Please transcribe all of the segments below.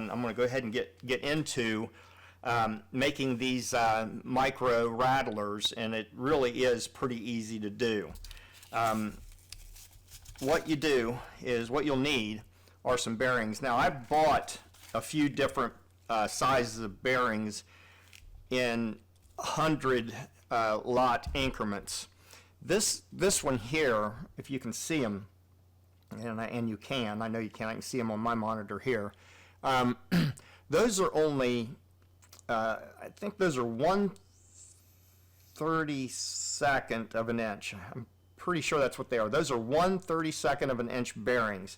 I'm going to go ahead and get into making these micro rattlers, and it really is pretty easy to do. What you do is, what you'll need are some bearings. Now, I've bought a few different sizes of bearings in 100 lot increments. This one here, if you can see them, and you can, I know you can, I can see them on my monitor here. Those are only, I think those are 1/32 of an inch. I'm pretty sure that's what they are. Those are 1/32 of an inch bearings.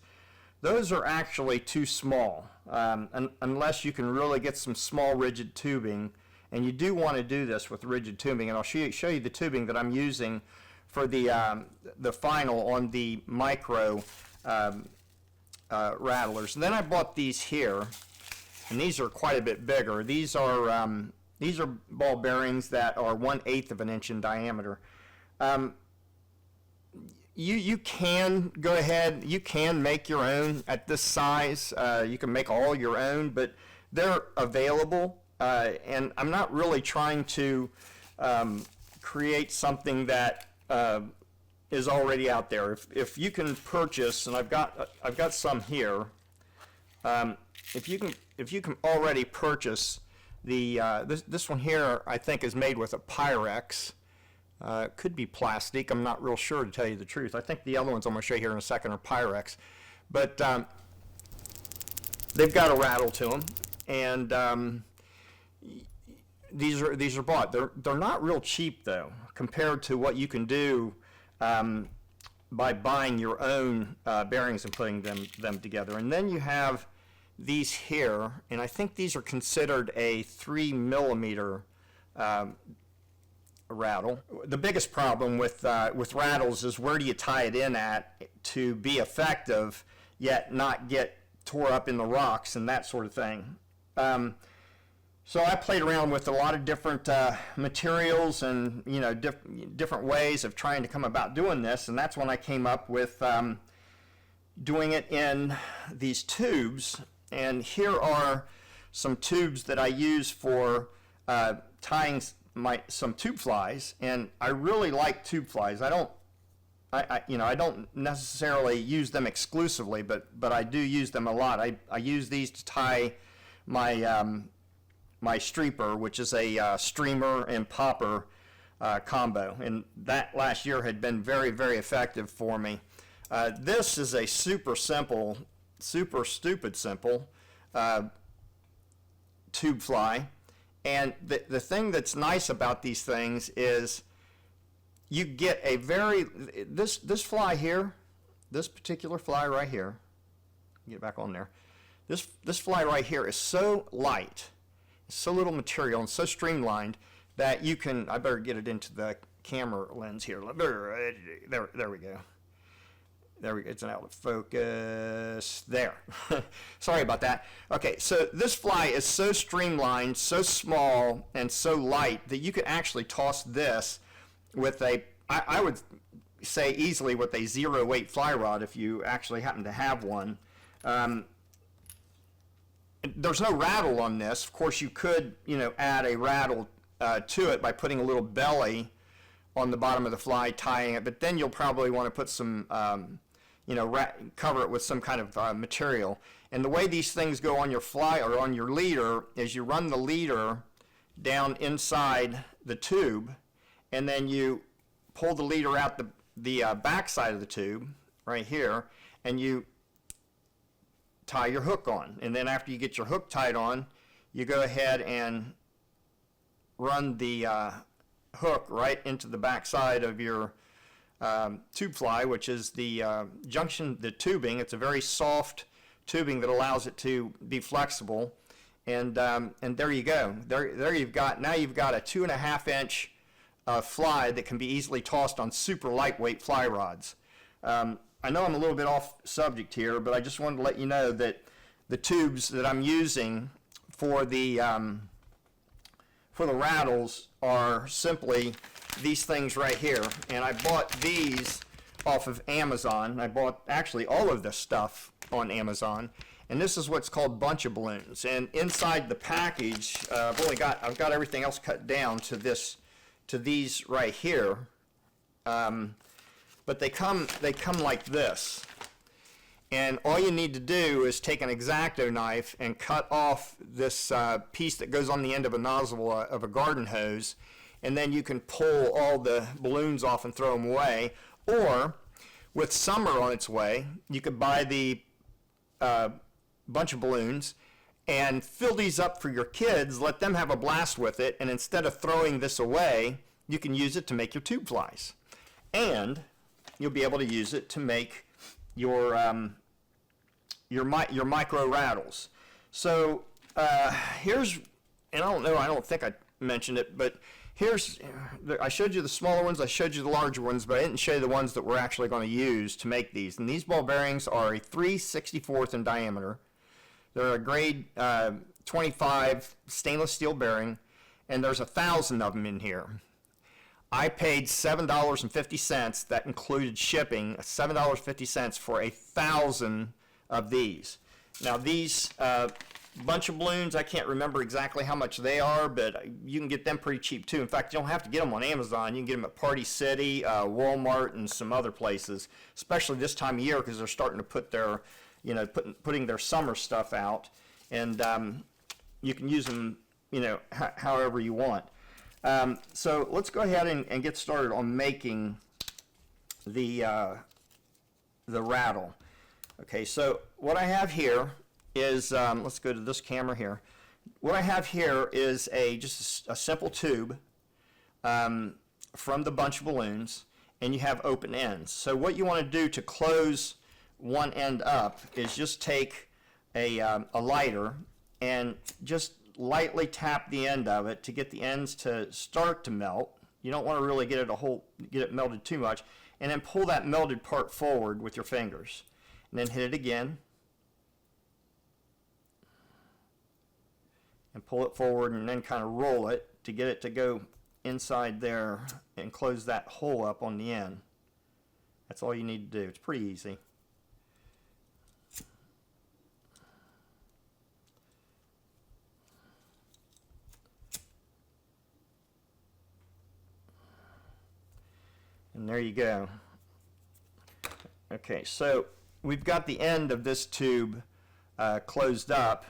Those are actually too small, unless you can really get some small rigid tubing, and you do want to do this with rigid tubing, and I'll show you the tubing that I'm using for the final on the micro rattlers. And then I bought these here, and these are quite a bit bigger. These are ball bearings that are 1/8 of an inch in diameter. You can go ahead, you can make your own at this size. You can make all your own, but they're available, and I'm not really trying to create something that is already out there. If you can purchase, and I've got some here. If you can already purchase the this one here, I think is made with a Pyrex. It could be plastic. I'm not real sure, to tell you the truth. I think the other ones I'm going to show you here in a second are Pyrex. But they've got a rattle to them, and these are bought. They're not real cheap though, compared to what you can do by buying your own bearings and putting them together. And then you have these here, and I think these are considered a 3mm rattle. The biggest problem with rattles is, where do you tie it in at to be effective yet not get tore up in the rocks and that sort of thing. So I played around with a lot of different materials and different ways of trying to come about doing this, and that's when I came up with doing it in these tubes. And here are some tubes that I use for tying some tube flies, and I really like tube flies. I don't necessarily use them exclusively, but I do use them a lot. I use these to tie my my streaper, which is a streamer and popper combo, and that last year had been very, very effective for me. This is a super simple, super stupid simple tube fly. And the thing that's nice about these things is you get a this fly here, this particular fly right here, get back on there, this fly right here is so light, so little material, and so streamlined that you can, I better get it into the camera lens here, there we go. There we go. It's out of focus. There. Sorry about that. Okay, so this fly is so streamlined, so small, and so light that you could actually toss this with I would say easily with a 0-weight fly rod, if you actually happen to have one. There's no rattle on this. Of course, you could, add a rattle to it by putting a little belly on the bottom of the fly, tying it, but then you'll probably want to put some cover it with some kind of material. And the way these things go on your fly or on your leader is you run the leader down inside the tube, and then you pull the leader out the back side of the tube right here, and you tie your hook on. And then after you get your hook tied on, you go ahead and run the hook right into the back side of your tube fly, which is the the tubing. It's a very soft tubing that allows it to be flexible, and there you go. There you've got, now you've got a 2.5 inch fly that can be easily tossed on super lightweight fly rods. I know I'm a little bit off subject here, but I just wanted to let you know that the tubes that I'm using for the rattles are simply these things right here, and I bought these off of Amazon. I bought actually all of this stuff on Amazon, And this is what's called bunch of balloons. And inside the package, I've got everything else cut down to these right here. But they come like this. And all you need to do is take an X-Acto knife and cut off this piece that goes on the end of a nozzle of a garden hose, and then you can pull all the balloons off and throw them away. Or, with summer on its way, you could buy the bunch of balloons and fill these up for your kids, let them have a blast with it, and instead of throwing this away, you can use it to make your tube flies. And you'll be able to use it to make your micro rattles. So here's, and I don't think I mentioned it, but I showed you the smaller ones, I showed you the larger ones, but I didn't show you the ones that we're actually going to use to make these. And these ball bearings are a 3/64 in diameter. They're a grade 25 stainless steel bearing, and there's 1,000 of them in here. I paid $7.50, that included shipping, $7.50 for 1,000 of these. Now these bunch of balloons, I can't remember exactly how much they are, but you can get them pretty cheap too. In fact, you don't have to get them on Amazon. You can get them at Party City, Walmart, and some other places, especially this time of year because they're starting to put their, putting their summer stuff out, and you can use them, however you want. So let's go ahead and get started on making the rattle. Okay, so what I have here is, let's go to this camera here. What I have here is just a simple tube from the bunch of balloons, and you have open ends. So what you want to do to close one end up is just take a lighter and just lightly tap the end of it to get the ends to start to melt. You don't want to really get it melted too much, and then pull that melted part forward with your fingers, and then hit it again, and pull it forward, and then kind of roll it to get it to go inside there and close that hole up on the end. That's all you need to do. It's pretty easy. And there you go. Okay, so we've got the end of this tube closed up,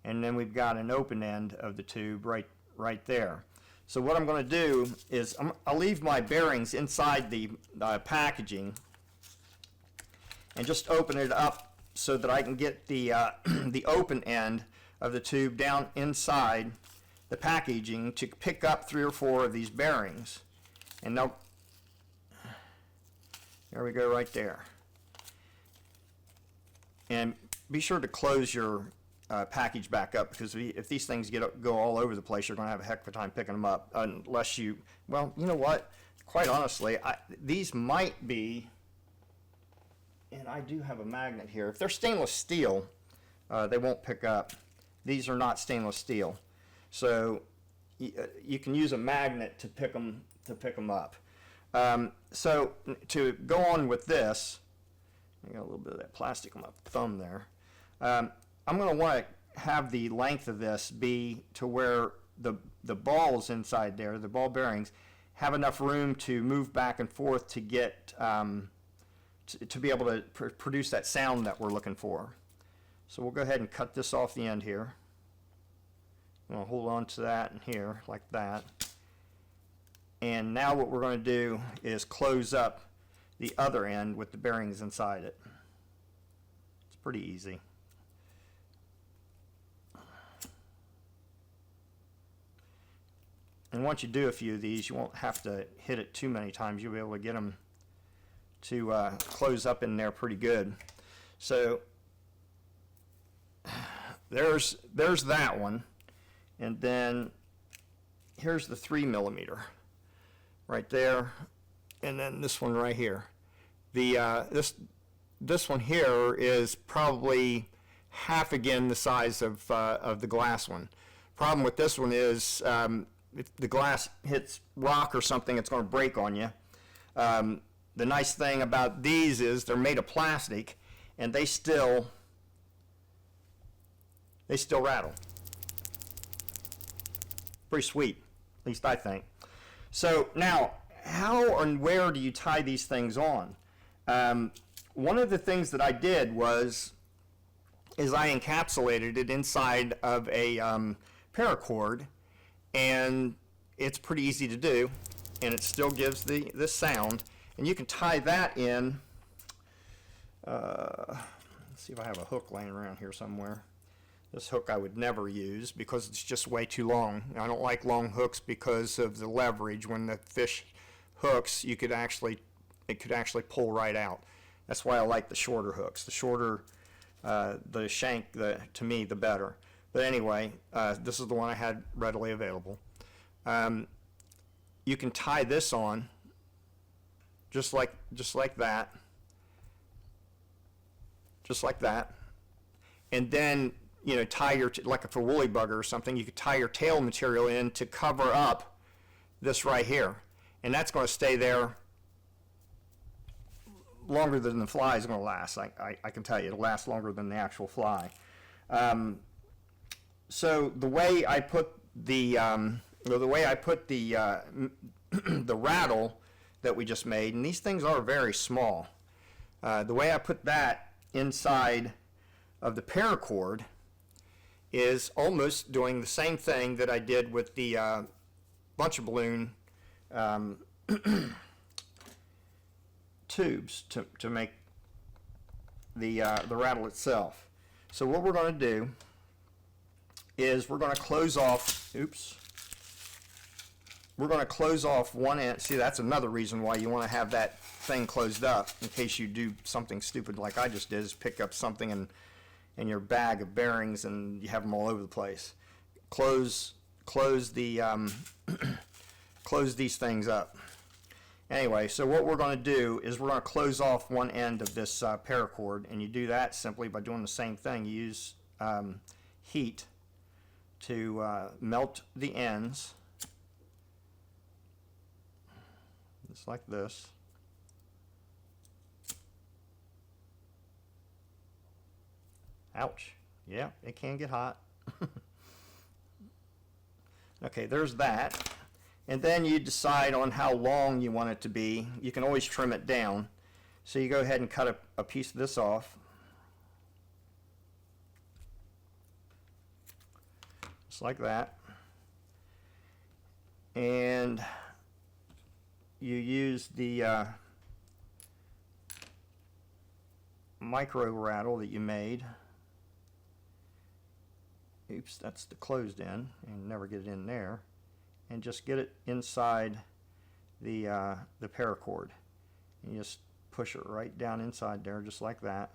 and then we've got an open end of the tube right there. So what I'm going to do is I'll leave my bearings inside the packaging and just open it up so that I can get the the open end of the tube down inside the packaging to pick up 3 or 4 of these bearings. And now, there we go right there. And be sure to close your package back up, because if these things go all over the place, you're going to have a heck of a time picking them up, unless you, well, you know what, quite honestly, these might be, and I do have a magnet here. If they're stainless steel, they won't pick up. These are not stainless steel, so you can use a magnet to pick them up. So to go on with this, I got a little bit of that plastic on my thumb there. I'm going to want to have the length of this be to where the balls inside there, the ball bearings, have enough room to move back and forth to get to be able to produce that sound that we're looking for. So we'll go ahead and cut this off the end here. I'm going to hold on to that in here like that. And now what we're going to do is close up the other end with the bearings inside it. It's pretty easy. And once you do a few of these, you won't have to hit it too many times. You'll be able to get them to close up in there pretty good. So there's that one, and then here's the 3mm right there, and then this one right here. This one here is probably half again the size of the glass one. Problem with this one is if the glass hits rock or something, it's going to break on you. The nice thing about these is they're made of plastic, and they still they still rattle. Pretty sweet, at least I think. So now, how and where do you tie these things on? One of the things that I did is I encapsulated it inside of a paracord, and it's pretty easy to do, and it still gives the sound. And you can tie that in. Let's see if I have a hook laying around here somewhere. This hook I would never use because it's just way too long. I don't like long hooks because of the leverage. When the fish hooks, it could actually pull right out. That's why I like the shorter hooks. The shorter the shank, to me, the better. But anyway, this is the one I had readily available. You can tie this on just like that, and then tie your, like for woolly bugger or something, you could tie your tail material in to cover up this right here, and that's going to stay there longer than the fly is going to last. I can tell you, it'll last longer than the actual fly. So the way I put the the rattle that we just made, and these things are very small, the way I put that inside of the paracord is almost doing the same thing that I did with the bunch of balloon tubes to make the rattle itself. So what we're going to do is we're going to close off, we're going to close off one end. See, that's another reason why you want to have that thing closed up, in case you do something stupid like I just did, is pick up something in your bag of bearings and you have them all over the place. Close the close these things up. Anyway, so what we're going to do is we're going to close off one end of this paracord, and you do that simply by doing the same thing. You use heat to melt the ends, just like this. Ouch. Yeah, it can get hot. Okay, there's that. And then you decide on how long you want it to be. You can always trim it down. So you go ahead and cut a piece of this off. Just like that. And you use the micro rattle that you made. Oops, that's the closed end, and never get it in there. And just get it inside the paracord. And you just push it right down inside there, just like that.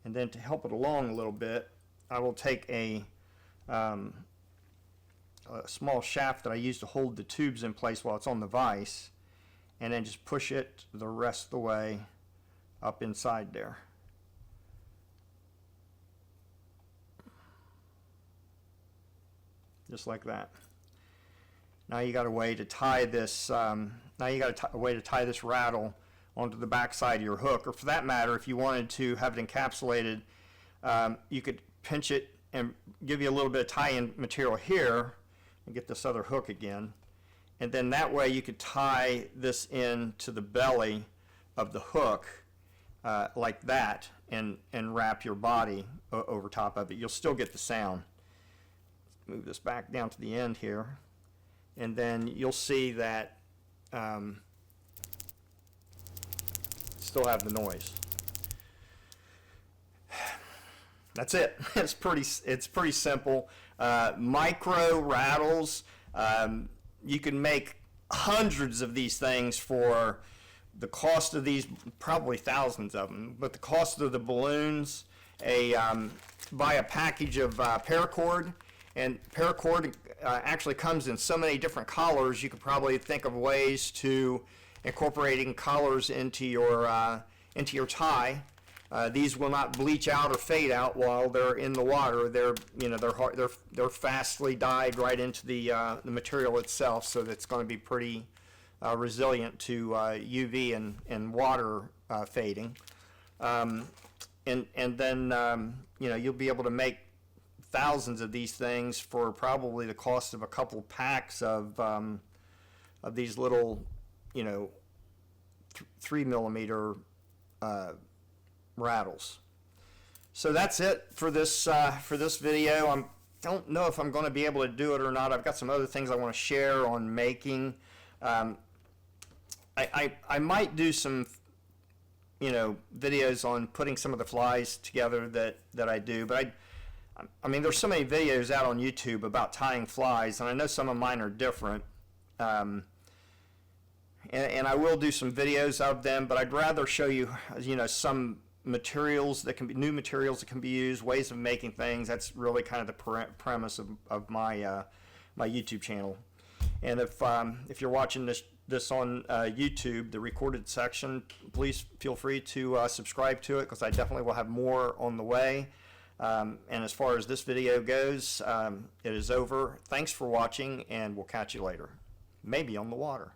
And then to help it along a little bit, I will take a small shaft that I use to hold the tubes in place while it's on the vise, and then just push it the rest of the way up inside there. Just like that. Now you got a way to tie this. Now you got a way to tie this rattle onto the back side of your hook, or for that matter, if you wanted to have it encapsulated, you could pinch it and give you a little bit of tie-in material here, and get this other hook again, and then that way you could tie this in to the belly of the hook like that, and wrap your body over top of it. You'll still get the sound. Move this back down to the end here, and then you'll see that still have the noise. That's it. It's pretty simple. Micro rattles. You can make hundreds of these things for the cost of these, probably thousands of them. But the cost of the balloons, buy a package of paracord. And paracord actually comes in so many different colors. You could probably think of ways to incorporating colors into your tie. These will not bleach out or fade out while they're in the water. They're fastly dyed right into the material itself, so that's going to be pretty resilient to UV and water fading. And then you know, you'll be able to make thousands of these things for probably the cost of a couple packs of these little, you know, 3mm rattles. So that's it for this video. I don't know if I'm going to be able to do it or not. I've got some other things I want to share on making. I might do some, you know, videos on putting some of the flies together that I do, but I mean, there's so many videos out on YouTube about tying flies, and I know some of mine are different. And I will do some videos of them, but I'd rather show you, you know, some materials that can be, new materials that can be used, ways of making things. That's really kind of the premise of my my YouTube channel. And if you're watching this on YouTube, the recorded section, please feel free to subscribe to it, because I definitely will have more on the way. And as far as this video goes, it is over. Thanks for watching, and we'll catch you later. Maybe on the water.